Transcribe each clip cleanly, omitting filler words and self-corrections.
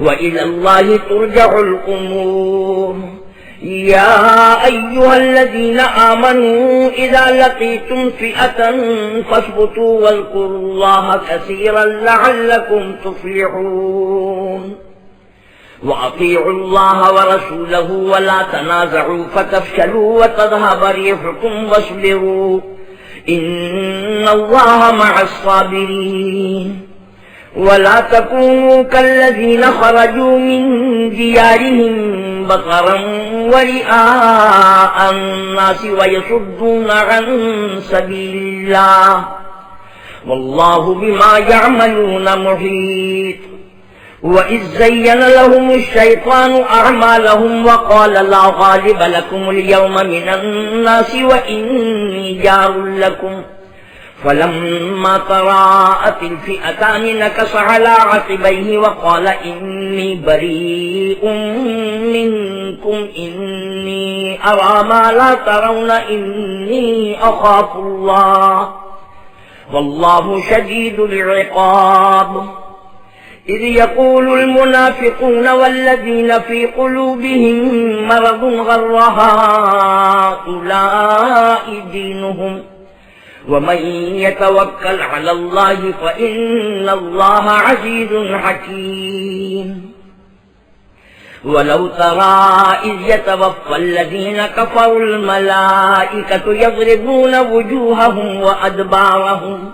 وإلى الله ترجع الأمور يا أيها الذين آمنوا إذا لقيتم فئة فاثبتوا واذكروا الله كثيرا لعلكم تفلحون وأطيعوا الله ورسوله ولا تنازعوا فتفشلوا وتذهب ريحكم واصبروا إن الله مع الصابرين ولا تكونوا كالذين خرجوا من ديارهم بطرا ورئاء الناس ويصدون عن سبيل الله والله بما يعملون محيط وإذ زين لهم الشيطان أعمالهم وقال لا غالب لكم اليوم من الناس وإني جار لكم فلما تراءت الفئتان نكص على عقبيه وقال إني بريء منكم إني أرى ما لا ترون إني أخاف الله والله شديد العقاب إذ يقول المنافقون والذين في قلوبهم مرض غر هؤلاء دينهم ومن يتوكل على الله فإن الله عزيز حكيم ولو ترى إذ يتوفى الذين كفروا الملائكة يضربون وجوههم وأدبارهم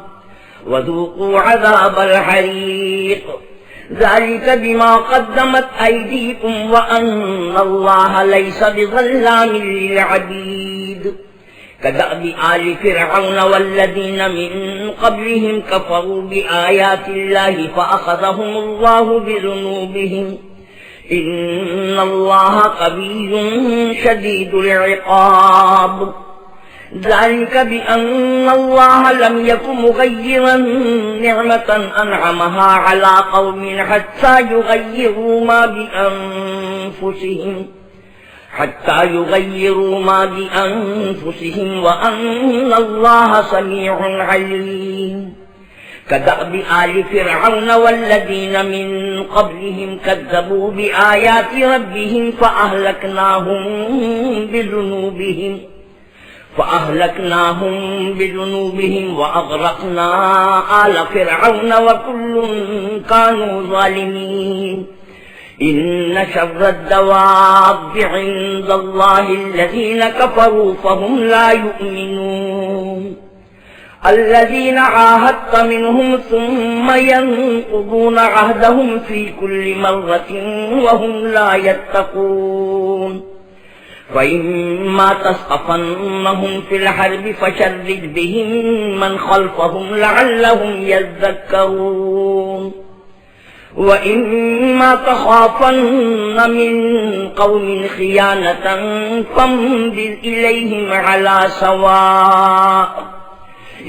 وذوقوا عذاب الحريق ذلك بما قدمت أيديكم وأن الله ليس بظلام للعبيد كدأب آل فرعون والذين من قبلهم كفروا بآيات الله فأخذهم الله بذنوبهم إن الله قوي شديد العقاب ذلك بأن الله لم يك مغيرا نعمة أنعمها على قوم حتى يغيروا ما بأنفسهم وأن الله سميع عليم كدأب آل فرعون والذين من قبلهم كذبوا بآيات ربهم فأهلكناهم بذنوبهم وأغرقنا آل فرعون وكل كانوا ظالمين إن شر الدواب عند الله الذين كفروا فهم لا يؤمنون الذين عاهدت منهم ثم ينقضون عهدهم في كل مرة وهم لا يتقون فإما تثقفنهم في الحرب فشرد بهم من خلفهم لعلهم يذكرون وإما تخافن من قوم خيانة فانبذ إليهم على سواء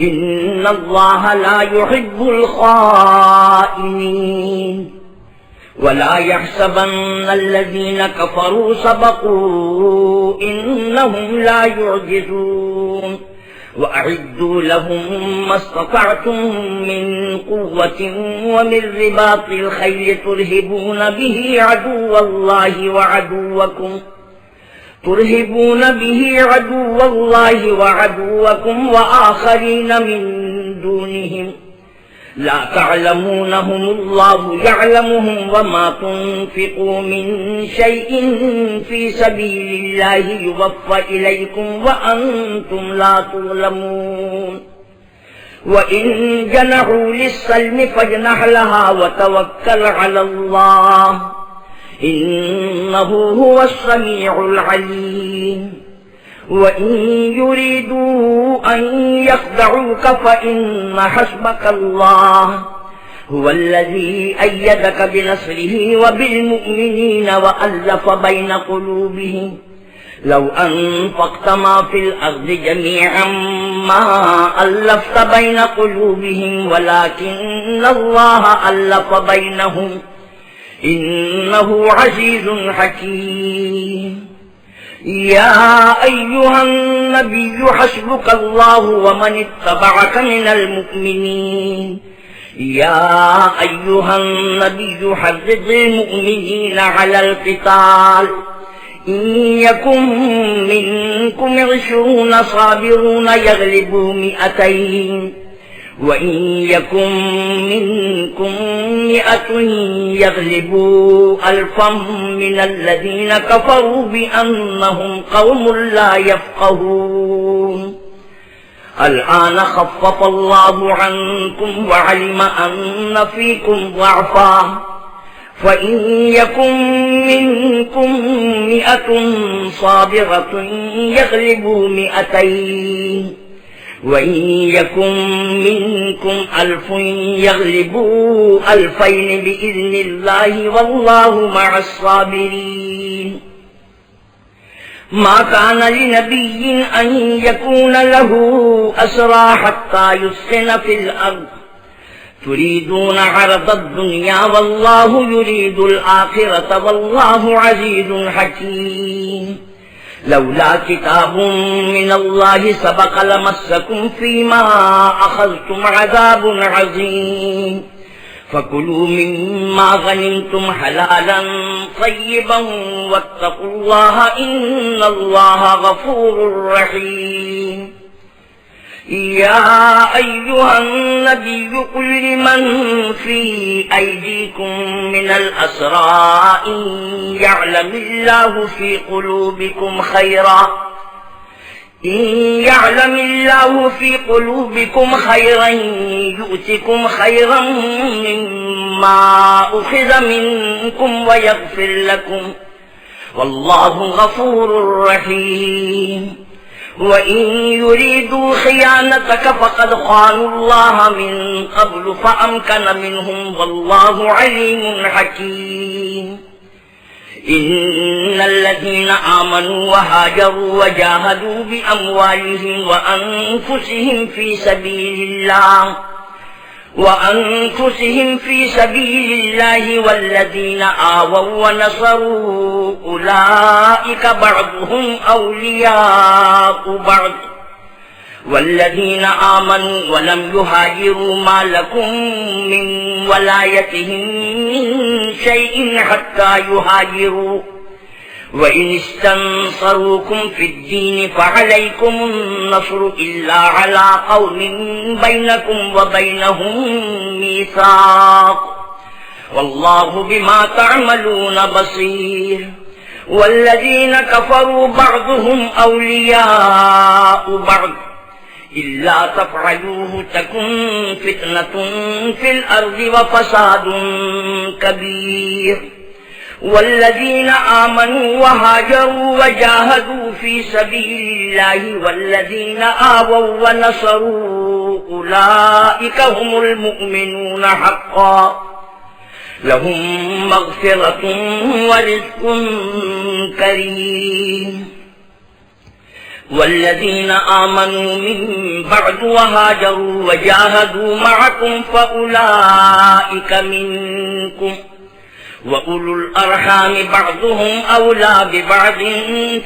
إن الله لا يحب الخائنين ولا يحسبن الذين كفروا سبقوا إنهم لا يعجزون وأعدوا لهم ما استطعتم من قوة ومن رباط الخيل ترهبون به عدو الله وعدوكم وآخرين من دونهم لا تعلمونهم الله يعلمهم وما تنفقوا من شيء في سبيل الله يوفى إليكم وأنتم لا تظلمون وإن جنحوا للسلم فاجنح لها وتوكل على الله إنه هو السميع العليم وإن يريدوا أن يخدعوك فإن حسبك الله هو الذي أيدك بنصره وبالمؤمنين وألف بين قلوبهم لو أنفقت ما في الأرض جميعا ما ألفت بين قلوبهم ولكن الله ألف بينهم إنه عزيز حكيم يا أيها النبي حسبك الله ومن اتبعك من المؤمنين يا أيها النبي حرض المؤمنين على القتال إن يكن منكم 20 صابرون يغلبوا 200 وإن يكن منكم 100 يغلبوا 1000 من الذين كفروا بأنهم قوم لا يفقهون الآن خفف الله عنكم وعلم أن فيكم ضعفا فإن يكن منكم 100 صابرة يغلبوا 200 وإن يكن منكم 1000 يغلبوا 2000 بإذن الله والله مع الصابرين ما كان لنبي أن يكون له أسرى حتى يسخن في الأرض تريدون عرض الدنيا والله يريد الآخرة والله عزيز حكيم لولا كتاب من الله سبق لمسكم فيما أخذتم عذاب عظيم فكلوا مما غنمتم حلالا طيبا واتقوا الله إن الله غفور رحيم يا أيها النبي قل لمن في أيديكم من الأسرى إن يعلم الله في قلوبكم خيرا يؤتكم خيرا مما أخذ منكم ويغفر لكم والله غفور رحيم وإن يريدوا خيانتك فقد خانوا الله من قبل فأمكن منهم والله عليم حكيم إن الذين آمنوا وهاجروا وجاهدوا بأموالهم وأنفسهم في سبيل الله والذين آووا ونصروا أولئك بعضهم أولياء بعض والذين آمنوا ولم يهاجروا ما لكم من ولايتهم من شيء حتى يهاجروا وإن استنصروكم في الدين فعليكم النصر إلا على قوم بينكم وبينهم ميثاق والله بما تعملون بصير والذين كفروا بعضهم أولياء بعض إلا تفعلوه تكن فتنة في الأرض وفساد كبير والذين آمنوا وهاجروا وجاهدوا في سبيل الله والذين آووا ونصروا أولئك هم المؤمنون حقا لهم مغفرة ورزق كريم والذين آمنوا من بعد وهاجروا وجاهدوا معكم فأولئك منكم وأولو الأرحام بعضهم أولى ببعض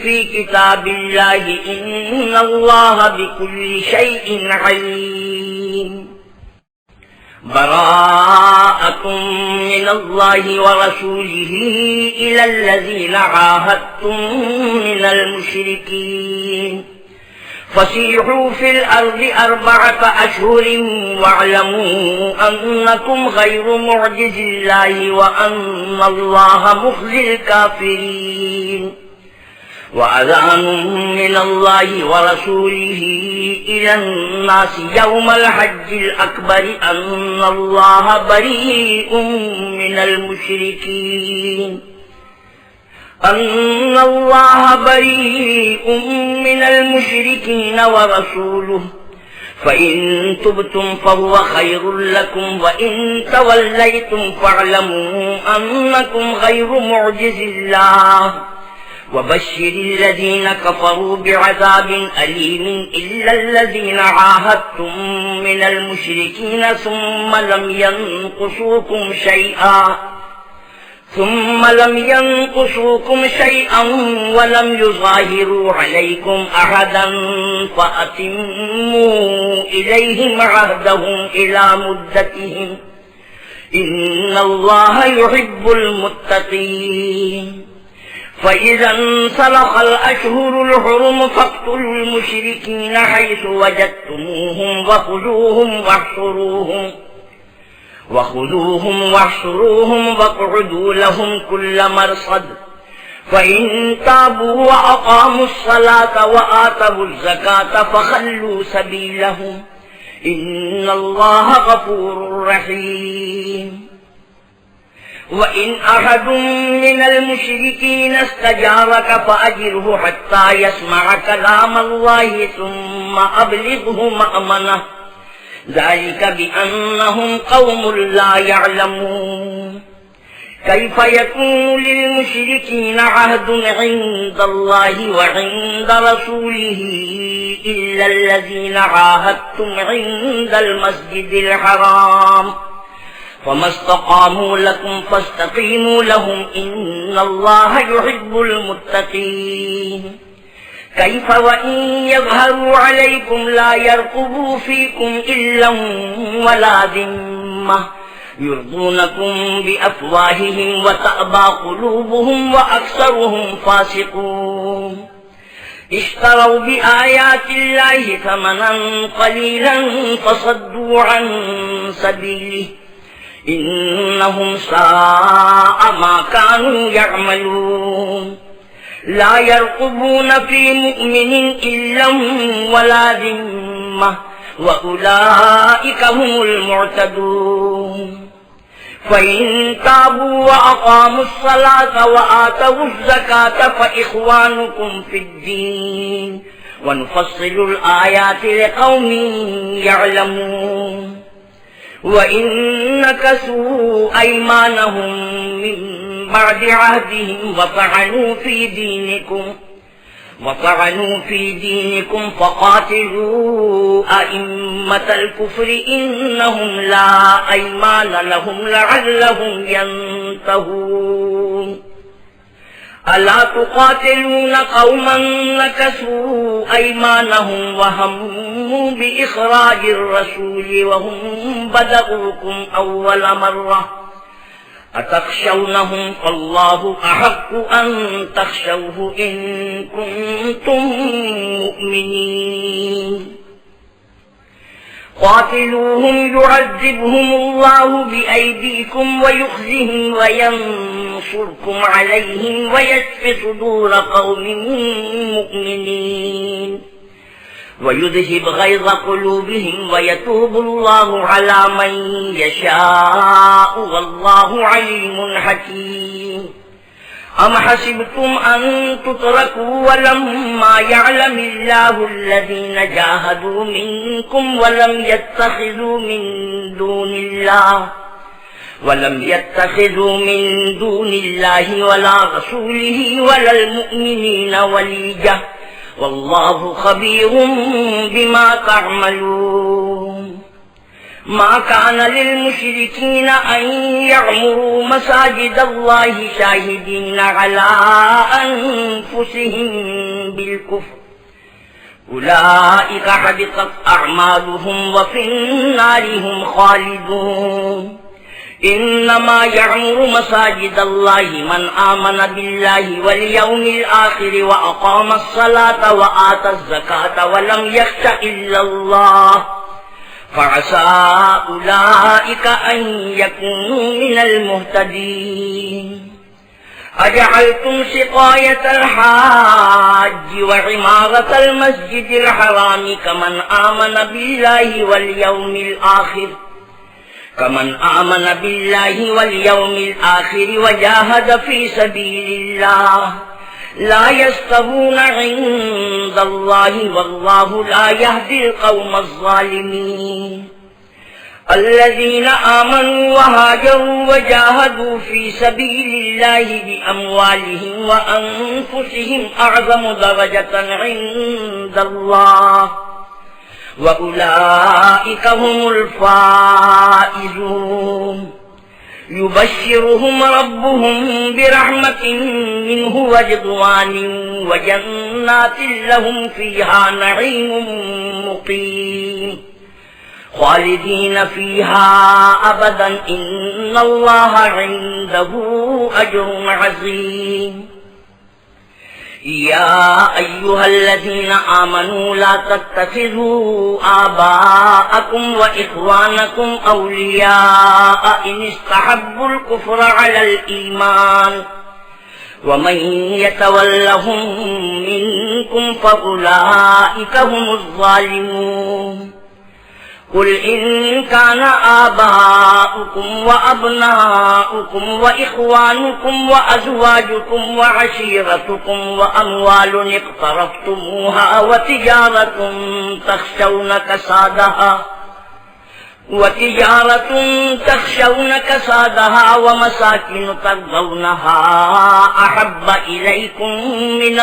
في كتاب الله إن الله بكل شيء عليم براءة من الله ورسوله إلى الذين عاهدتم من المشركين فسيحوا في الأرض 4 أشهر واعلموا أنكم غير معجز الله وأن الله مخزي الكافرين وأذان من الله ورسوله إلى الناس يوم الحج الأكبر أن الله بريء من المشركين ورسوله فإن تبتم فهو خير لكم وإن توليتم فاعلموا أنكم غير معجز الله وبشر الذين كفروا بعذاب أليم إلا الذين عاهدتم من المشركين ثم لم ينقصوكم شيئا ولم يظاهروا عليكم أحدا فأتموا إليهم عهدهم إلى مدتهم إن الله يحب المتقين فإذا انسلخ الأشهر الحرم فاقتلوا المشركين حيث وجدتموهم وخذوهم واحصروهم واقعدوا لهم كل مرصد فإن تابوا وأقاموا الصلاة وآتوا الزكاة فخلوا سبيلهم إن الله غفور رحيم وإن أحد من المشركين استجارك فأجره حتى يسمع كلام الله ثم أبلغه مأمنه ذلك بأنهم قوم لا يعلمون كيف يكون للمشركين عهد عند الله وعند رسوله إلا الذين عاهدتم عند المسجد الحرام فما استقاموا لكم فاستقيموا لهم إن الله يحب المتقين كيف وإن يظهروا عليكم لا يرقبوا فيكم إلا ولا ذمة يرضونكم بأفواههم وتأبى قلوبهم وأكثرهم فاسقون اشتروا بآيات الله ثمنا قليلا فصدوا عن سبيله إنهم ساء ما كانوا يعملون لا يرقبون في مؤمن إلا ولا ذمة وأولئك هم المعتدون فإن تابوا وأقاموا الصلاة وآتوا الزكاة فإخوانكم في الدين ونفصل الآيات لقوم يعلمون وإن نكثوا أيمانهم من بعد عهدهم وطعنوا في دينكم فقاتلوا أئمة الكفر إنهم لا أيمان لهم لعلهم ينتهون ألا تقاتلون قوما نكثوا أيمانهم وهموا بإخراج الرسول وهم بدؤوكم أول مرة أتخشونهم فالله أحق أن تخشوه إن كنتم مؤمنين قاتلوهم يعذبهم الله بأيديكم ويخزهم وينصركم عليهم ويشف صدور قوم مؤمنين ويذهب غيظ قلوبهم ويتوب الله على من يشاء والله عليم حكيم أم حسبتم أن تتركوا ولما يعلم الله الذين جاهدوا منكم ولم يتخذوا من دون الله ولا رسوله ولا المؤمنين وليجة والله خبير بما تعملون ما كان للمشركين أن يعمروا مساجد الله شاهدين على أنفسهم بالكفر أولئك حبطت أعمالهم وفي النار هم خالدون إنما يعمر مساجد الله من آمن بالله واليوم الآخر وأقام الصلاة وآتى الزكاة ولم يخش إلا الله فعسى أولئك أن يكونوا من المهتدين أجعلتم سقاية الحاج وعمارة المسجد الحرام كمن آمن بالله واليوم الآخر وجاهد في سبيل الله لا يستوون عند الله والله لا يهدي القوم الظالمين الذين آمنوا وهاجروا وجاهدوا في سبيل الله بأموالهم وأنفسهم أعظم درجة عند الله وأولئك هم الفائزون يبشرهم ربهم برحمة منه ورضوان وجنات لهم فيها نعيم مقيم خالدين فيها أبدا إن الله عنده أجر عظيم يا أيها الذين آمنوا لا تتخذوا آباءكم وإخوانكم أولياء إن استحبوا الكفر على الإيمان ومن يتولهم منكم فأولئك هم الظالمون قل إن كان آباؤكم وأبناؤكم وإخوانكم وأزواجكم وعشيرتكم وأموال اقترفتموها وتجارة تخشون كسادها ومساكن ترضونها أحب إليكم من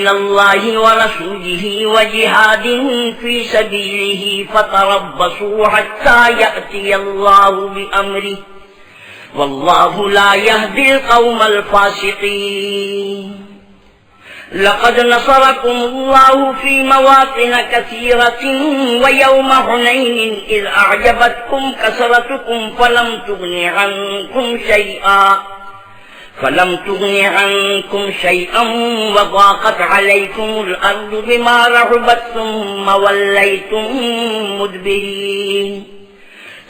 الله ورسوله وجهاد في سبيله فتربصوا حتى يأتي الله بأمره والله لا يهدي القوم الفاسقين لقد نصركم الله في مواطن كثيرة ويوم حنين إذ أعجبتكم كثرتكم فلم تغن عنكم شيئا وضاقت عليكم الأرض بما رحبت ثم وليتم مدبرين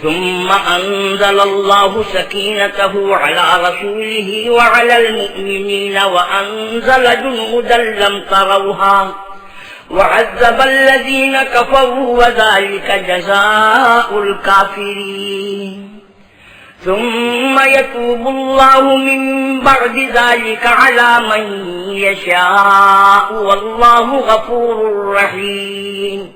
ثم أنزل الله سكينته على رسوله وعلى المؤمنين وأنزل جنودا لم تروها وعذب الذين كفروا وذلك جزاء الكافرين ثم يتوب الله من بعد ذلك على من يشاء والله غفور رحيم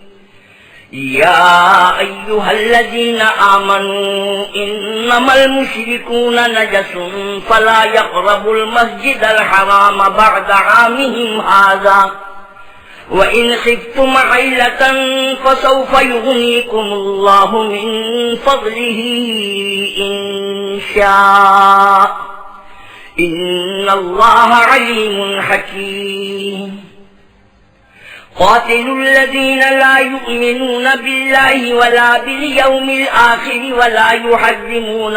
يا أيها الذين آمنوا إنما المشركون نجس فلا يقربوا المسجد الحرام بعد عامهم هذا وإن خفتم عيلة فسوف يغنيكم الله من فضله إن شاء إن الله عليم حكيم قاتلوا الذين لا يؤمنون بالله ولا باليوم الآخر ولا يحرمون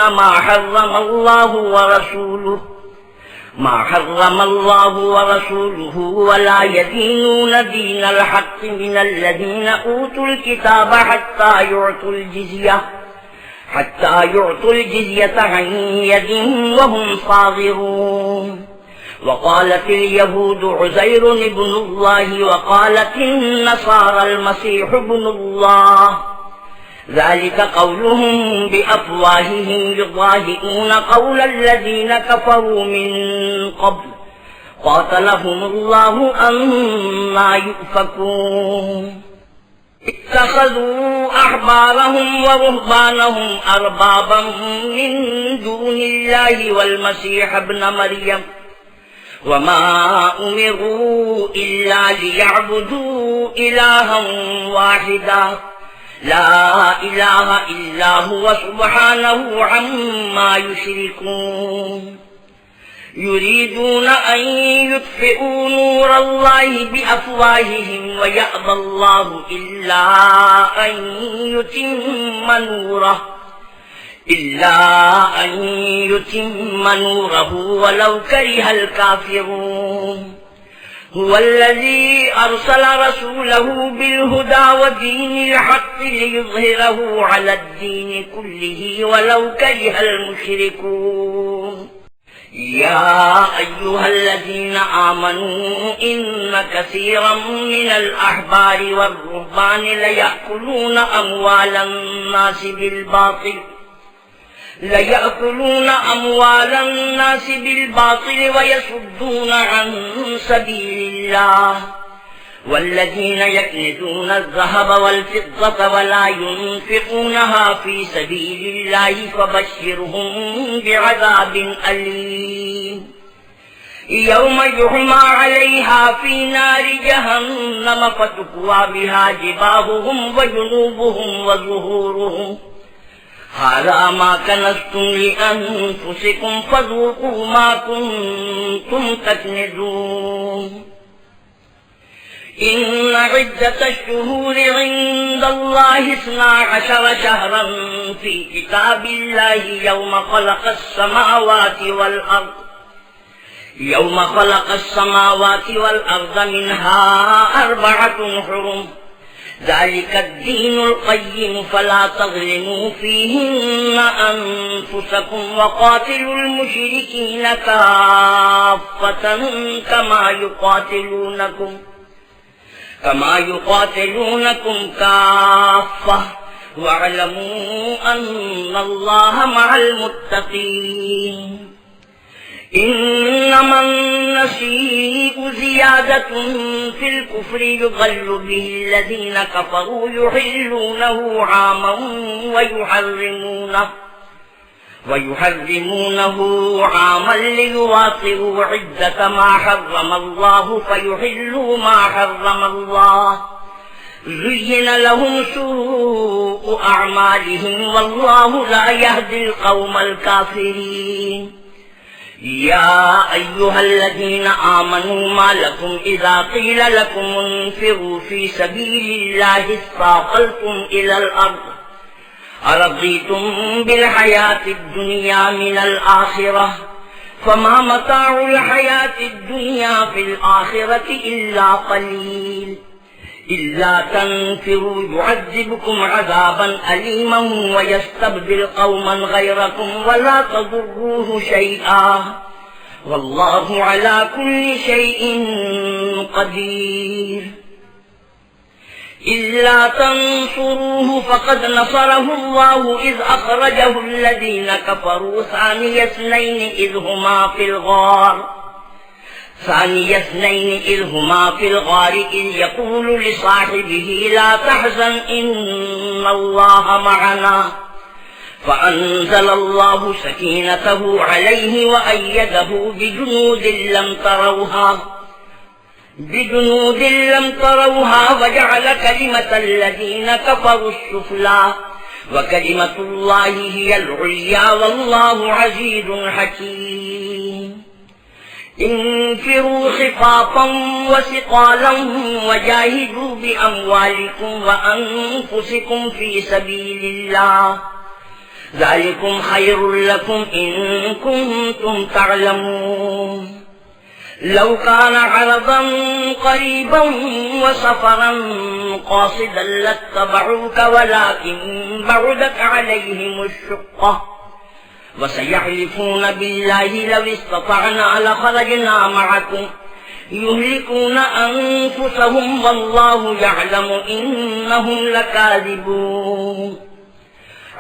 ما حرم الله ورسوله ولا يدينون دين الحق من الذين أوتوا الكتاب حتى يعطوا الجزية عن يد وهم صاغرون وقالت اليهود عزير ابن الله وقالت النصارى المسيح ابن الله ذلك قولهم بأفواههم يضاهئون قول الذين كفروا من قبل قاتلهم الله أنى يؤفكون اتخذوا أحبارهم ورهبانهم أربابا من دون الله والمسيح ابن مريم وما أمروا إلا ليعبدوا إلها واحدا لا إله إلا هو سبحانه عما يشركون يريدون أن يطفئوا نور الله بأفواههم ويأبى الله إلا أن يتم نوره ولو كره الكافرون هو الذي أرسل رسوله بالهدى ودين الحق ليظهره على الدين كله ولو كره المشركون يا أيها الذين آمنوا إن كثيرا من الأحبار والرهبان ليأكلون أموال الناس بالباطل ويصدون عن سبيل الله والذين يكنزون الذهب والفضة ولا ينفقونها في سبيل الله فبشرهم بعذاب أليم يوم يحمى عليها في نار جهنم فتكوى بها جباههم وجنوبهم وظهورهم هذا ما كنزتم لأنفسكم فذوقوا ما كنتم تكنزون إن عدة الشهور عند الله 12 شهرا في كتاب الله يوم خلق السماوات والأرض منها 4 حرم ذلك الدين القيم فلا تظلموا فيهن أنفسكم وقاتلوا المشركين كافة كما يقاتلونكم كافة واعلموا أن الله مع المتقين إنما النسيء زيادة في الكفر يضل به الذين كفروا يحلونه عاما ويحرمونه عاما ليواطئوا عدة ما حرم الله فيحلوا ما حرم الله زين لهم سوء أعمالهم والله لا يهدي القوم الكافرين يا أيها الذين آمنوا ما لكم إذا قيل لكم انفروا في سبيل الله اثاقلتم إلى الأرض أرضيتم بالحياة الدنيا من الآخرة فما متاع الحياة الدنيا في الآخرة إلا قليل إلا تنفروا يعذبكم عذابا أليما ويستبدل قوما غيركم ولا تضروه شيئا والله على كل شيء قدير إلا تنصروه فقد نصره الله إذ أخرجه الذين كفروا ثاني اثنين إذ هما في الغار إذ يقول لصاحبه لا تحزن إن الله معنا فأنزل الله سكينته عليه وأيده بجنود لم تروها وجعل كلمة الذين كفروا السفلى وكلمة الله هي العليا والله عزيز حكيم انفروا خفافا وثقالا وجاهدوا بأموالكم وأنفسكم في سبيل الله ذلكم خير لكم إن كنتم تعلمون لو كان عرضا قريبا وسفرا قاصدا لاتبعوك ولكن بعدت عليهم الشقة وسيحلفون بالله لو استطعنا لخرجنا معكم يهلكون أنفسهم والله يعلم إنهم لكاذبون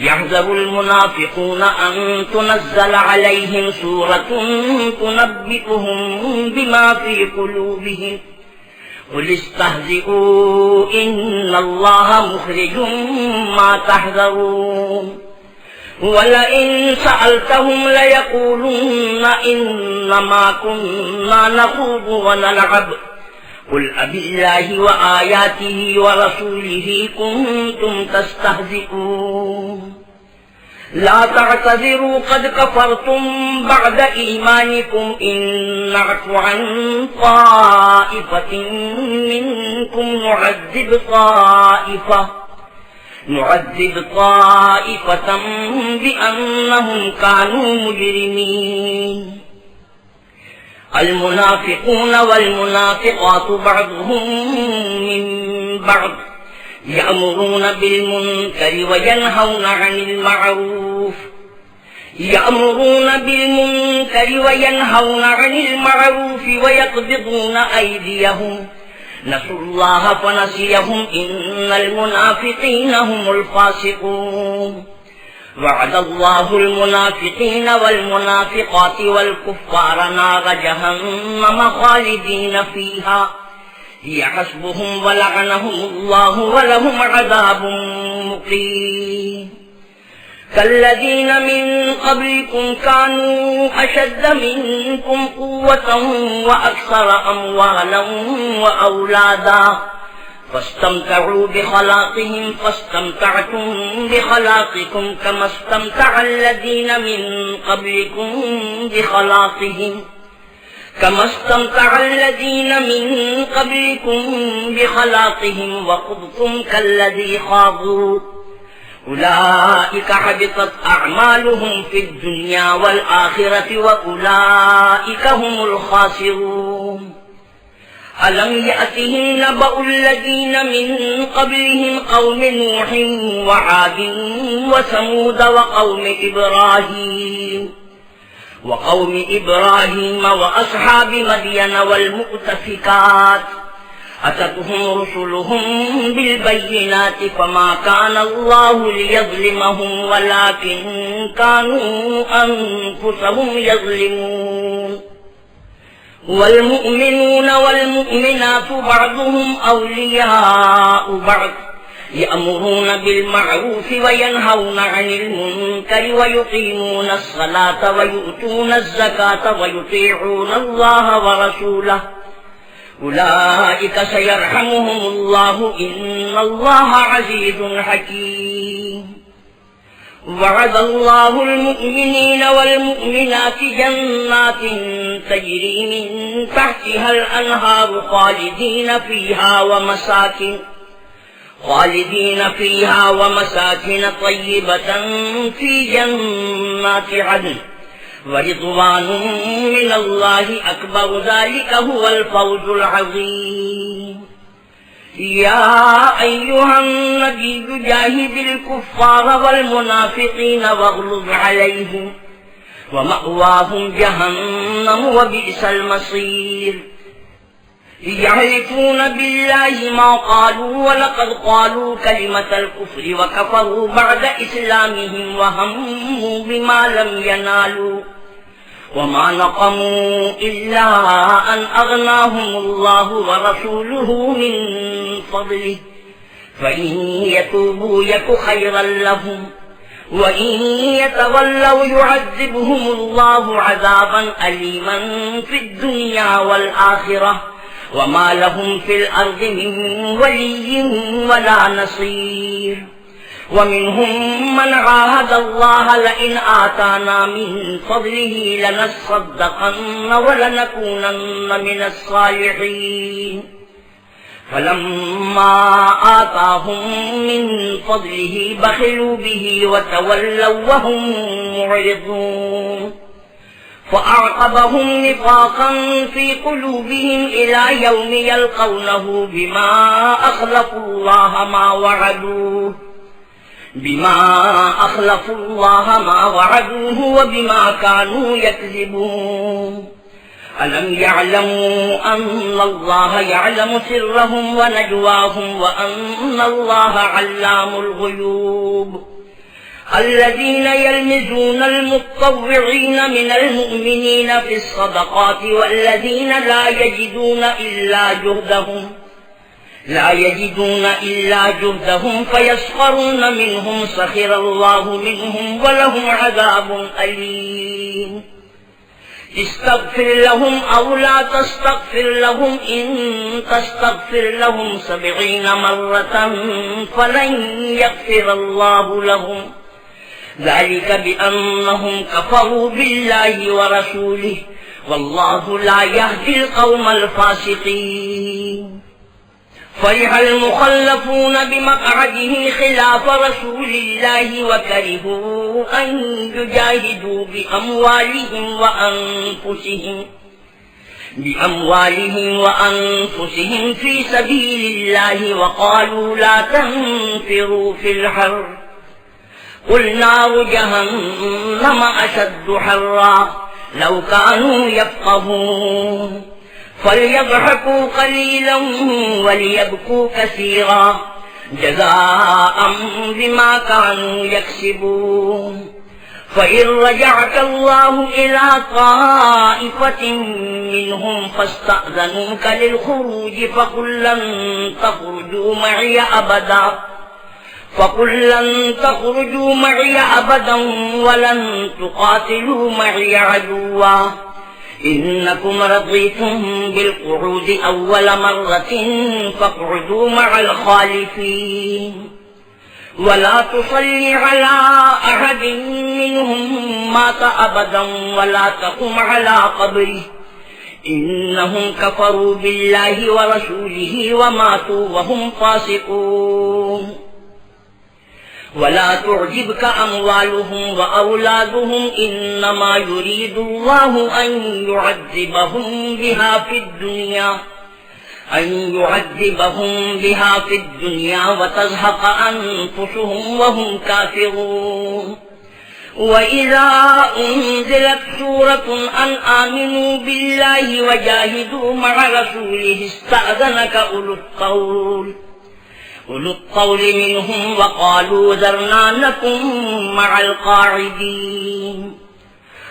يحذر المنافقون أن تنزل عليهم سورة تنبئهم بما في قلوبهم قل استهزئوا إن الله مخرج ما تحذرون ولئن سألتهم ليقولن إنما كنا نخوض ونلعب قل أبالله وآياته ورسوله كنتم تستهزئون لا تعتذروا قد كفرتم بعد إيمانكم إن نعف عن طائفة منكم نعذب طائفة بأنهم كانوا مجرمين المنافقون والمنافقات بعضهم من بعض يأمرون بالمنكر وينهون عن المعروف ويقبضون أيديهم نسوا الله فنسيهم إن المنافقين هم الفاسقون وعد الله المنافقين والمنافقات والكفار نار جهنم خالدين فيها هي حسبهم ولعنهم الله ولهم عذاب مقيم كالذين من قبلكم كانوا أشد منكم قوة وأكثر أموالا وأولادا فاستمتعوا بخلاقهم فاستمتعتم بخلاقكم كما استمتع الذين من قبلكم بخلاقهم وخضتم كالذي خاضوا أولئك حبطت أعمالهم في الدنيا والآخرة وأولئك هم الخاسرون ألم يأتهم نبأ الذين من قبلهم قوم نوح وعاد وثمود وقوم إبراهيم وأصحاب مدين والمؤتفكات أتتهم رسلهم بالبينات فما كان الله ليظلمهم ولكن كانوا أنفسهم يظلمون والمؤمنون والمؤمنات بعضهم أولياء بعض يأمرون بالمعروف وينهون عن المنكر ويقيمون الصلاة ويؤتون الزكاة ويطيعون الله ورسوله أولئك سيرحمهم الله إن الله عزيز حكيم وعد الله المؤمنين والمؤمنات جنات تجري من تحتها الأنهار خالدين فيها ومساكن طيبة في جنات عدن ورضوان من الله أكبر ذلك هو الفوز العظيم يا أيها النبي جاهد الكفار والمنافقين واغلظ عليهم ومأواهم جهنم وبئس المصير يحلفون بالله ما قالوا ولقد قالوا كلمة الكفر وكفروا بعد إسلامهم وهموا بما لم ينالوا وما نقموا إلا أن أغناهم الله ورسوله من فضله فإن يتوبوا يك خيرا لهم وإن يتولوا يعذبهم الله عذابا أليما في الدنيا والآخرة وما لهم في الأرض من ولي ولا نصير ومنهم من عاهد الله لئن آتانا من فضله لنصدقن ولنكونن من الصالحين فلما آتاهم من فضله بخلوا به وتولوا وهم معرضون فأعقبهم نفاقا في قلوبهم إلى يوم يلقونه بما أخلفوا الله ما وعدوه وبما كانوا يكذبون ألم يعلموا أن الله يعلم سرهم ونجواهم وأن الله علام الغيوب الذين يلمزون المتطوعين من المؤمنين في الصدقات والذين لا يجدون إلا جهدهم فيسخرون منهم سخر الله منهم ولهم عذاب أليم استغفر لهم أو لا تستغفر لهم إن تستغفر لهم 70 مرة فلن يغفر الله لهم ذلك بأنهم كفروا بالله ورسوله والله لا يهدي القوم الفاسقين فرح المخلفون بمقعدهم خلاف رسول الله وكرهوا أن يجاهدوا بأموالهم وأنفسهم في سبيل الله وقالوا لا تنفروا في الحر قل نار جهنم أشد حرا لو كانوا يفقهون فليضحكوا قليلا وليبكوا كثيرا جزاء بما كانوا يكسبون فإن رجعك الله إلى طائفة منهم فاستأذنوك للخروج فقل لن تخرجوا معي أبدا ولن تقاتلوا معي عدوا إنكم رضيتم بالقعود أول مرة فاقعدوا مع الخالفين ولا تصل على أحد منهم مات أبدا ولا تقم على قبره إنهم كفروا بالله ورسوله وماتوا وهم فاسقون ولا تعجبك أموالهم وأولادهم إنما يريد الله أن يعذبهم بها في الدنيا وتزهق أنفسهم وهم كافرون وإذا أنزلت سورة أن آمنوا بالله وجاهدوا مع رسوله استأذنك أولو الطول منهم وقالوا ذرنا نكن مع القاعدين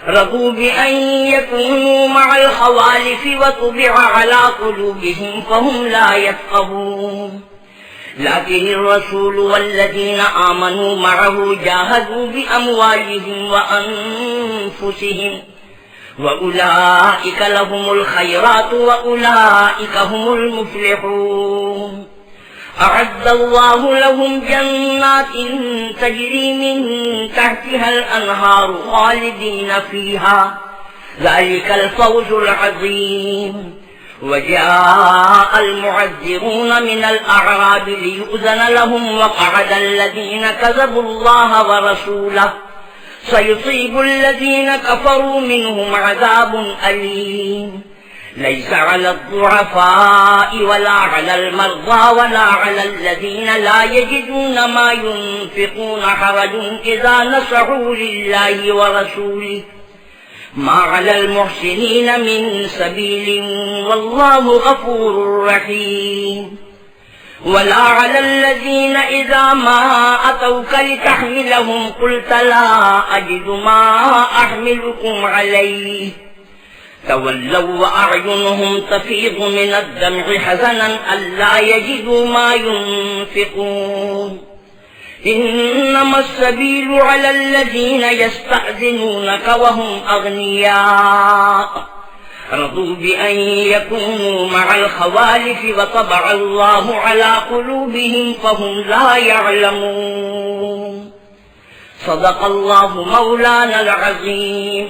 رضوا بأن يكونوا مع الخوالف وطبع على قلوبهم فهم لا يفقهون لكن الرسول والذين آمنوا معه جاهدوا بأموالهم وأنفسهم وأولئك لهم الخيرات وأولئك هم المفلحون أعد الله لهم جنات تجري من تحتها الأنهار خالدين فيها ذلك الفوز العظيم وجاء المعذرون من الأعراب ليؤذن لهم وقعد الذين كذبوا الله ورسوله سيصيب الذين كفروا منهم عذاب أليم ليس على الضعفاء ولا على المرضى ولا على الذين لا يجدون ما ينفقون حرج إذا نصحوا لله ورسوله ما على المحسنين من سبيل والله غفور رحيم ولا على الذين إذا ما أتوك لتحملهم قلت لا أجد ما أحملكم عليه تولوا وأعينهم تفيض من الدمع حزنا ألا يجدوا ما ينفقون إنما السبيل على الذين يستأذنونك وهم أغنياء رضوا بأن يكونوا مع الخوالف وطبع الله على قلوبهم فهم لا يعلمون صدق الله مولانا العظيم